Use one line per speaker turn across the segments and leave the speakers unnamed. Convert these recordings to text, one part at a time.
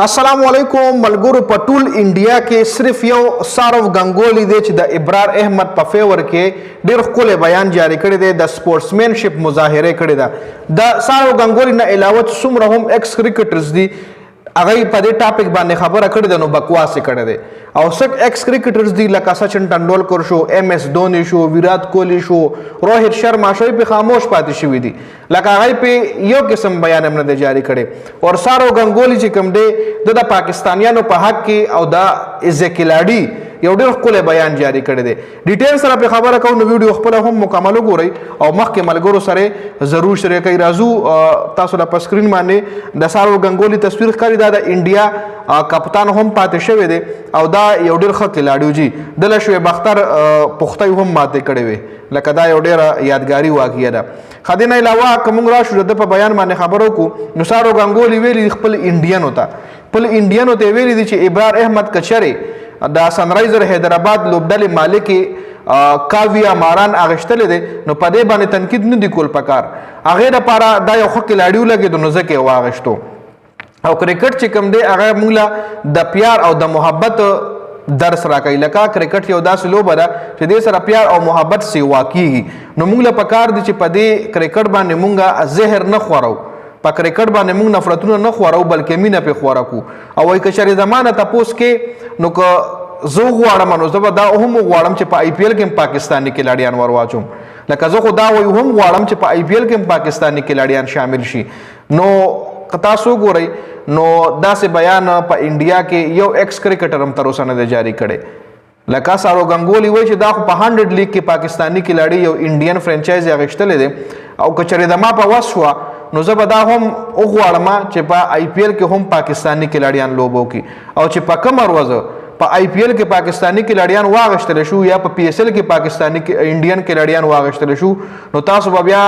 अस्सलाम वालेकुम मलगुरु په ټول انډیا کې صرف یو سارو غنگولی دی چې د ابرار احمد په فیور کې ډیر خپل بیان جاری کړی دی د سپورټسمنشپ مظاهره کړی ده د سارو غنگولی نه علاوه څومره هم ایکس کرکټرز دي هغه په دې ټاپک باندې خبره کړې ده نو بکواس کړی دی او څک ایکس کرکټرز دي لکه سچن ټنډولکر شو ایم ایس دھونی شو ویرات کوهلی شو روهت شرما شو په خاموش پاتې شوی دي لکه هغه په یو قسم بیان هم نه جاری کړي او سارو غنگولی چې کوم دی د پاکستانیانو په حق کې او د ازکیلاډي یو ډېر خپل بیان جاری کړی دی ډیټیل سره په خبره کوو نو ویډیو خپل هم مکمل وګورئ او مخکې ملګرو سره ضرور شریکئ راځو تاسو د سکرین باندې د سارو غنگولی تصویر ښکاري دا د انډیا کپتان هم پاتې شوی دی او دا یو ډېر ښه کلاډیو جی دله شعیب اختر پختۍ هم ماتې کړې وې لکه دا یو ډېره یادګاري واقعه ده خدای نه علاوه که موږ راشو د په بیان باندې خبرو وکړو نو سارو غنگولی ویلي خپل انډینو ته ویلي دي چې ابرار احمد کچرې د سنرایزر حیدرآباد لوبډلې مالک کاویا ماران اغشتلې دی نو په دې باندې تنقید نه دی کول پکار هغې دپاره دا یو ښه کلاډیو لګېدو نو ځکه یې واغشتو او کرکټ چې کوم دی هغه موږ له د پیار او د محبت درس راکوي لکه کرکټ یو داسې لوبه ده چې دې سره پیار او محبت سیوا کیږي نو موږ له پکار دی چې په دې کرکټ باندې موږ زهر نه خورو په کرکټ باندې موږ نفرتونه نه خورو بلکې مینه پې خوره کړو او وایي که چېرې زمانه تپوس کې نو که زه غواړم نو زه به دا هم غواړم چې په آی پی ایل کې هم پاکستاني کلاډیان ور واچوم لکه زه خو دا وایي هم غواړم چې په آی پی ایل کې هم پاکستاني کلاډیان شامل شي نو که تاسو وګورئ نو داسې بیان په انډیا کې یو ایکس کرکټر هم تر اوسه نه دی جاری کړی لکه سارو غنگولی وایي چې دا خو په 100 لیګ کې پاکستاني کلاډي یو انډین فرانچایز اخیستلی دی او که چېرې د ما په وس شوه نو زه به دا هم وغواړم چې په آی پی ایل کې هم پاکستاني کلاډیان لوبه وکړي او چې په کومه ورځ په آی پی ایل کې پاکستاني کلاډیان واغشتلی شو یا په پی ایس ایل کې پاکستاني انډین کلاډیان واغشتلی شو نو تاسو به بیا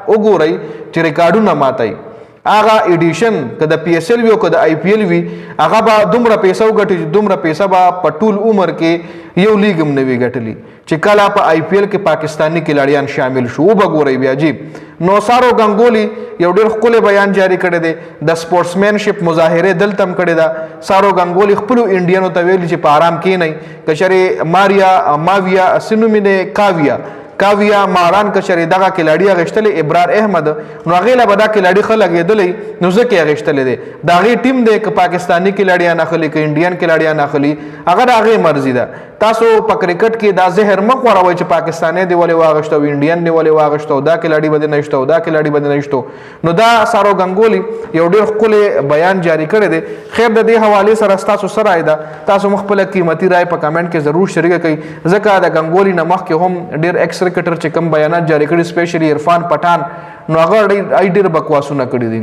وګورئ چې ریکارډونه ماتئ هغه ایډیشن که د پی ایس ایل وي او که د آی پی ایل وي هغه به دومره پیسه وګټي چې دومره پیسه به په ټول عمر کې یو لیګ هم نه وي ګټلی چې کله په آی پی ایل کې پاکستاني کلاډیان شامل شو وبګورئ بیا جی نو سارو غنگولی یو ډېر ښکلی بیان جاری کړی دی د سپورټسمنشپ مظاهرې دلته هم کړې ده سارو غنگولی خپلو انډینو ته ویلي چې په آرام کښېنئ که چېرې ماویا څه نوم یې دی کاویا ماران که چېرې دغه کلاډي اخیستلی ابرار احمد نو هغې له به دا کلاډي ښه لګېدلی نو ځکه یې اخیستلی دی د هغې ټیم دی که پاکستاني کلاډیان اخلي که انډین کلاډیان اخلي هغه د هغې مرضي ده تاسو په کرکټ کې دا زهر مه خوروئ چې پاکستانی دې ولې واغشته او انډین دې ولې واغشته او دا کلاډي به دې نه ایسته او دا کلاډي به دې نه ایسته نو دا سارو غنگولی یو ډېر ښکلی بیان جاری کړی دی خیر د دې حوالې سره ستاسو څه رایه ده تاسو مو خپله قیمتي رایه په کمنټ کې ضرور شریکه کړئ ځکه د غنگولی نه مخکې هم ډېر ایکس کرکټر چې کوم بیانات جاری کړي سپیشلی عرفان پټان نو هغه ډېر بکواسونه کړي دي